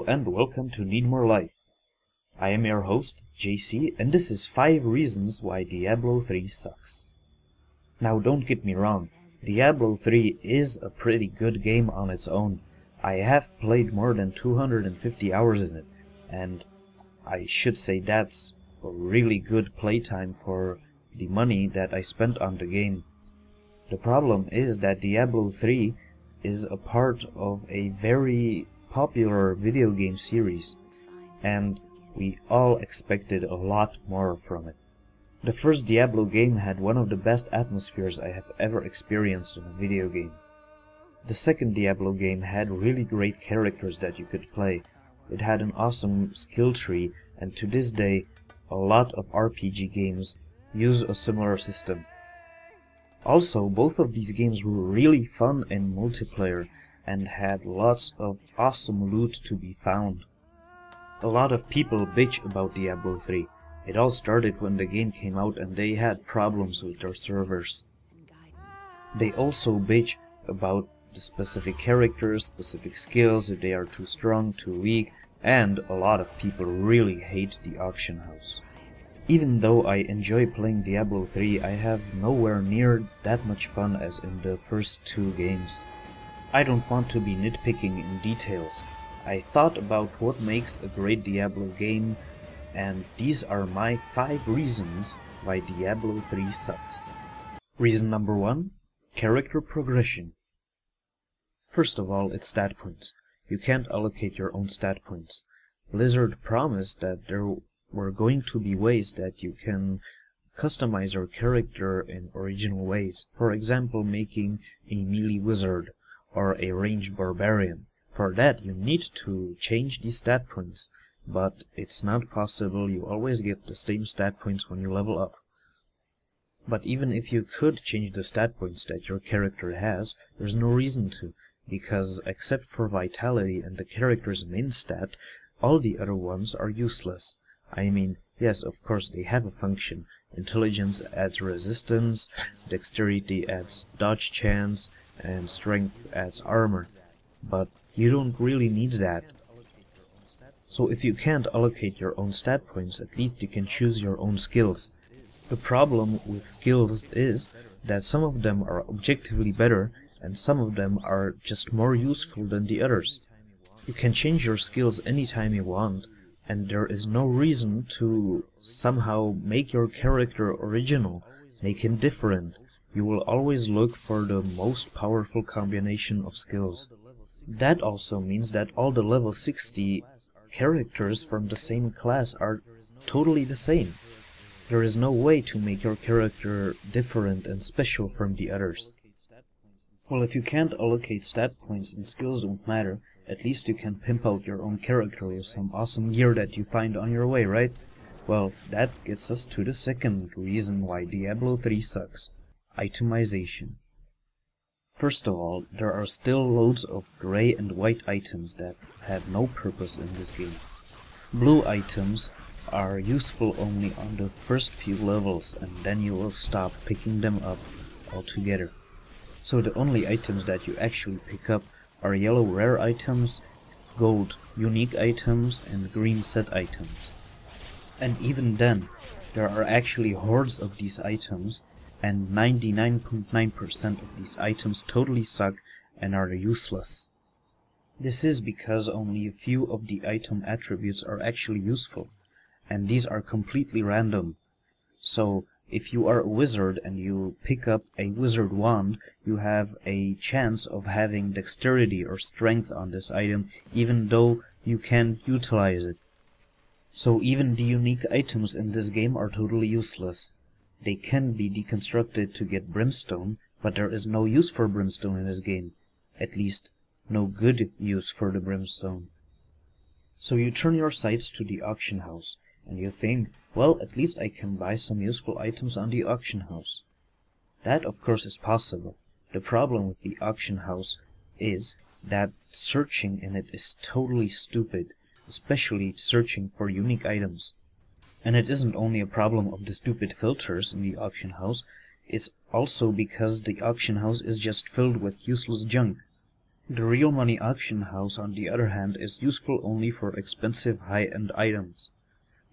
and welcome to Need More Life. I am your host, JC, and this is 5 reasons why Diablo 3 sucks. Now don't get me wrong, Diablo 3 is a pretty good game on its own. I have played more than 250 hours in it, and I should say that's a really good playtime for the money that I spent on the game. The problem is that Diablo 3 is a part of a very popular video game series, and we all expected a lot more from it. The first Diablo game had one of the best atmospheres I have ever experienced in a video game. The second Diablo game had really great characters that you could play. It had an awesome skill tree, and to this day, a lot of RPG games use a similar system. Also, both of these games were really fun in multiplayer, and had lots of awesome loot to be found. A lot of people bitch about Diablo 3. It all started when the game came out and they had problems with their servers. They also bitch about the specific characters, specific skills, if they are too strong, too weak, and a lot of people really hate the auction house. Even though I enjoy playing Diablo 3, I have nowhere near that much fun as in the first 2 games. I don't want to be nitpicking in details. I thought about what makes a great Diablo game, and these are my 5 reasons why Diablo 3 sucks. Reason number 1. Character progression. First of all, it's stat points. You can't allocate your own stat points. Blizzard promised that there were going to be ways that you can customize your character in original ways. For example, making a melee wizard or a ranged barbarian. For that you need to change the stat points, but it's not possible. You always get the same stat points when you level up. But even if you could change the stat points that your character has, there's no reason to, because except for vitality and the character's main stat, all the other ones are useless. I mean, yes, of course they have a function. Intelligence adds resistance, dexterity adds dodge chance, and strength adds armor. But you don't really need that. So if you can't allocate your own stat points, at least you can choose your own skills. The problem with skills is that some of them are objectively better, and some of them are just more useful than the others. You can change your skills anytime you want, and there is no reason to somehow make your character original, make him different. You will always look for the most powerful combination of skills. That also means that all the level 60 characters from the same class are totally the same. There is no way to make your character different and special from the others. Well, if you can't allocate stat points and skills don't matter, at least you can pimp out your own character with some awesome gear that you find on your way, right? Well, that gets us to the second reason why Diablo 3 sucks. Itemization. First of all, there are still loads of gray and white items that have no purpose in this game. Blue items are useful only on the first few levels, and then you will stop picking them up altogether. So the only items that you actually pick up are yellow rare items, gold unique items, and green set items. And even then, there are actually hordes of these items, and 99.9% of these items totally suck and are useless. This is because only a few of the item attributes are actually useful, and these are completely random. So, if you are a wizard and you pick up a wizard wand, you have a chance of having dexterity or strength on this item, even though you can't utilize it. So even the unique items in this game are totally useless. They can be deconstructed to get brimstone, but there is no use for brimstone in this game. At least, no good use for the brimstone. So you turn your sights to the auction house, and you think, well, at least I can buy some useful items on the auction house. That, of course, is possible. The problem with the auction house is that searching in it is totally stupid, especially searching for unique items. And it isn't only a problem of the stupid filters in the auction house, it's also because the auction house is just filled with useless junk. The real money auction house, on the other hand, is useful only for expensive high-end items.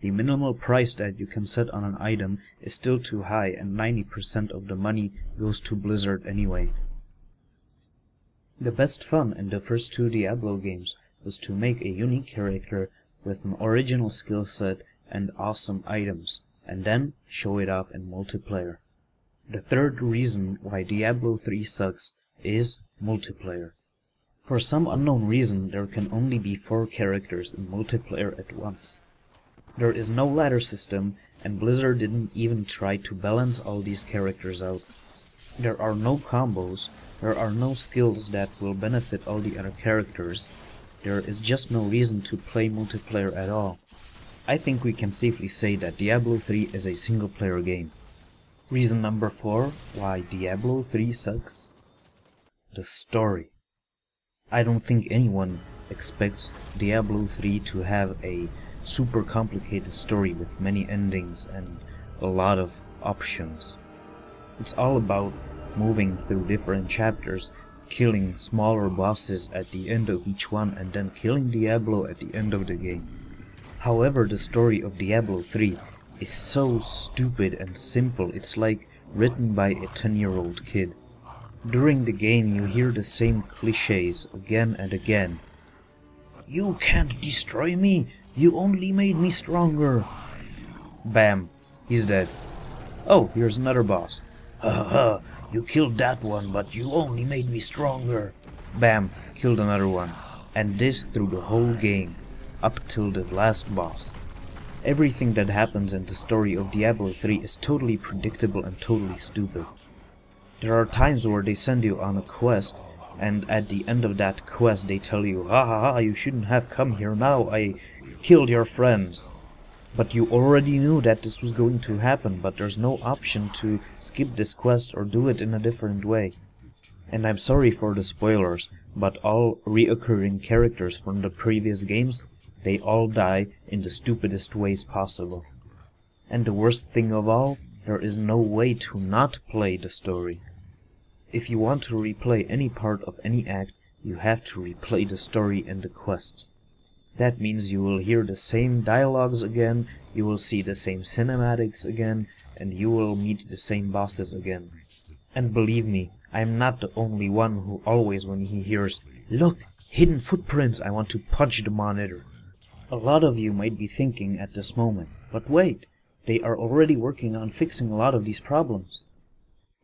The minimal price that you can set on an item is still too high, and 90% of the money goes to Blizzard anyway. The best fun in the first 2 Diablo games was to make a unique character with an original skill set and awesome items, and then show it off in multiplayer. The third reason why Diablo 3 sucks is multiplayer. For some unknown reason, there can only be 4 characters in multiplayer at once. There is no ladder system, and Blizzard didn't even try to balance all these characters out. There are no combos, there are no skills that will benefit all the other characters. There is just no reason to play multiplayer at all. I think we can safely say that Diablo 3 is a single-player game. Reason number 4 why Diablo 3 sucks? The story. I don't think anyone expects Diablo 3 to have a super complicated story with many endings and a lot of options. It's all about moving through different chapters, killing smaller bosses at the end of each one, and then killing Diablo at the end of the game. However, the story of Diablo 3 is so stupid and simple, it's like written by a 10-year-old kid. During the game you hear the same cliches again and again. You can't destroy me, you only made me stronger. Bam, he's dead. Oh, here's another boss. Haha, you killed that one, but you only made me stronger. Bam, killed another one. And this through the whole game, up till the last boss. Everything that happens in the story of Diablo 3 is totally predictable and totally stupid. There are times where they send you on a quest, and at the end of that quest they tell you, ha ha ha, you shouldn't have come here now, I killed your friends. But you already knew that this was going to happen, but there's no option to skip this quest or do it in a different way. And I'm sorry for the spoilers, but all reoccurring characters from the previous games, they all die in the stupidest ways possible. And the worst thing of all, there is no way to not play the story. If you want to replay any part of any act, you have to replay the story and the quests. That means you will hear the same dialogues again, you will see the same cinematics again, and you will meet the same bosses again. And believe me, I'm not the only one who always, when he hears, "Look, hidden footprints," I want to punch the monitor. A lot of you might be thinking at this moment, but wait, they are already working on fixing a lot of these problems.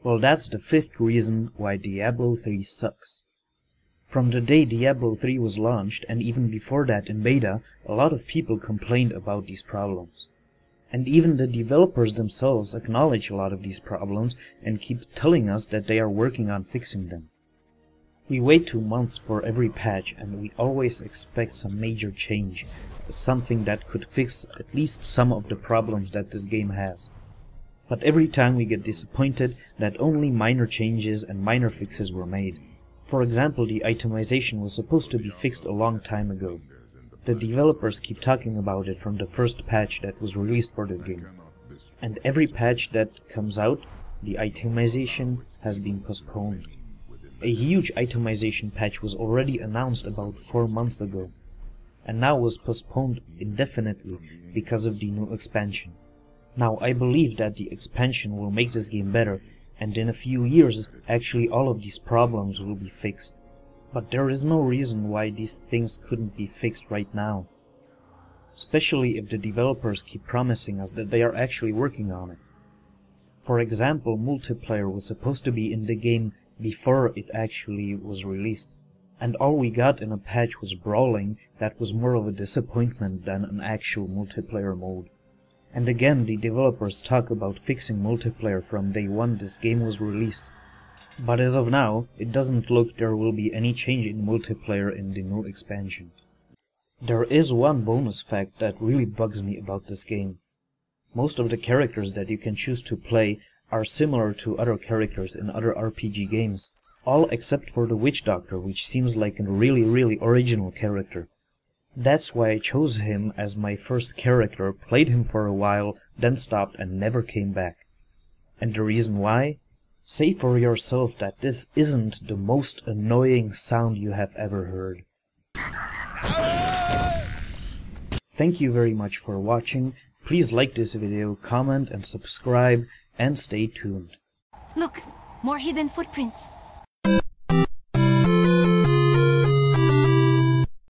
Well, that's the 5th reason why Diablo 3 sucks. From the day Diablo 3 was launched, and even before that in beta, a lot of people complained about these problems. And even the developers themselves acknowledge a lot of these problems and keep telling us that they are working on fixing them. We wait 2 months for every patch, and we always expect some major change, something that could fix at least some of the problems that this game has. But every time we get disappointed that only minor changes and minor fixes were made. For example, the itemization was supposed to be fixed a long time ago. The developers keep talking about it from the first patch that was released for this game. And every patch that comes out, the itemization has been postponed. A huge itemization patch was already announced about 4 months ago, and now was postponed indefinitely because of the new expansion. Now, I believe that the expansion will make this game better, and in a few years, actually all of these problems will be fixed. But there is no reason why these things couldn't be fixed right now. Especially if the developers keep promising us that they are actually working on it. For example, multiplayer was supposed to be in the game before it actually was released. And all we got in a patch was brawling that was more of a disappointment than an actual multiplayer mode. And again, the developers talk about fixing multiplayer from day one this game was released. But as of now, it doesn't look there will be any change in multiplayer in the new expansion. There is one bonus fact that really bugs me about this game. Most of the characters that you can choose to play are similar to other characters in other RPG games. All except for the Witch Doctor, which seems like a really original character. That's why I chose him as my first character, played him for a while, then stopped and never came back. And the reason why? Say for yourself that this isn't the most annoying sound you have ever heard. Thank you very much for watching. Please like this video, comment and subscribe, and stay tuned. Look, more hidden footprints.